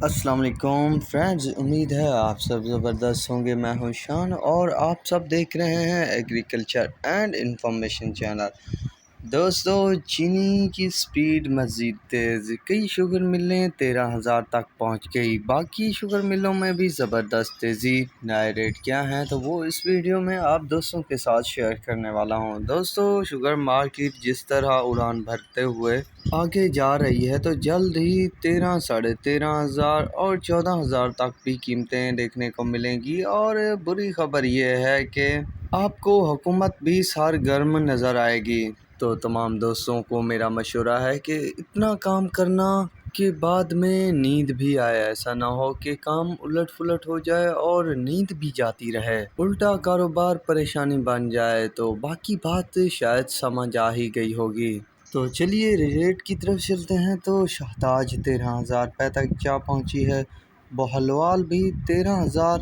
السلام علیکم فرینڈز، امید ہے آپ سب زبردست ہوں گے۔ میں ہوں شان اور آپ سب دیکھ رہے ہیں ایگریکلچر اینڈ انفارمیشن چینل۔ دوستو، چینی کی سپیڈ مزید تیز، کئی شوگر ملیں 13,000 تک پہنچ گئی، باقی شوگر ملوں میں بھی زبردست تیزی۔ نئے ریٹ کیا ہیں تو وہ اس ویڈیو میں آپ دوستوں کے ساتھ شیئر کرنے والا ہوں۔ دوستو، شوگر مارکیٹ جس طرح اڑان بھرتے ہوئے آگے جا رہی ہے تو جلد ہی 13,000، 13,500 اور 14,000 تک بھی قیمتیں دیکھنے کو ملیں گی۔ اور بری خبر یہ ہے کہ آپ کو حکومت بھی سرگرم نظر آئے گی۔ تو تمام دوستوں کو میرا مشورہ ہے کہ اتنا کام کرنا کے بعد میں نیند بھی آئے، ایسا نہ ہو کہ کام الٹ پلٹ ہو جائے اور نیند بھی جاتی رہے، الٹا کاروبار پریشانی بن جائے۔ تو باقی بات شاید سمجھ آ ہی گئی ہوگی۔ تو چلیے ریٹ کی طرف چلتے ہیں۔ تو شہتاج 13,000 روپے تک جا پہنچی ہے، بہلوال بھی 13,000،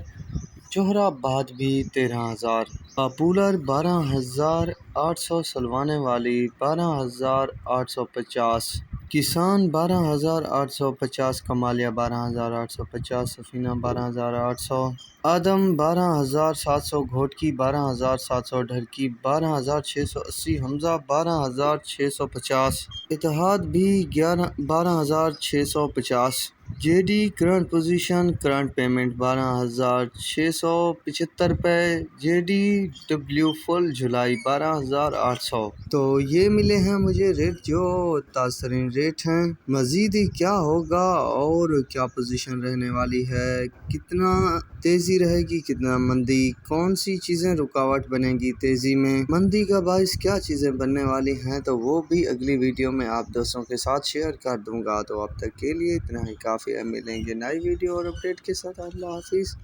جوہر آباد بھی 13,000، پاپولر 12,800، سلوانے والی 12,850، کسان 12,850، کمالیہ 12,850، سفینہ 12,800، آدم 12,700، گھوٹکی 12,700، ڈھرکی 12,680، حمزہ 12,650، اتحاد بھی 12,650، J D current position, current payment 12,675 روپے، جے ڈی ڈبلیو فل جولائی 12,800۔ تو یہ ملے ہیں مجھے ریٹ جو تازہ ترین ریٹ ہیں۔ مزید کیا ہوگا اور کیا پوزیشن رہنے والی ہے، کتنا تیزی رہے گی، کتنا مندی، کون سی چیزیں رکاوٹ بنے گی تیزی میں، مندی کا باعث کیا چیزیں بننے والی ہیں، تو وہ بھی اگلی ویڈیو میں آپ دوستوں کے ساتھ شیئر کر دوں گا۔ تو اب تک کے لیے اتنا ہی کافی ہے، ملیں گے نئی ویڈیو اور اپڈیٹ کے ساتھ۔ اللہ حافظ۔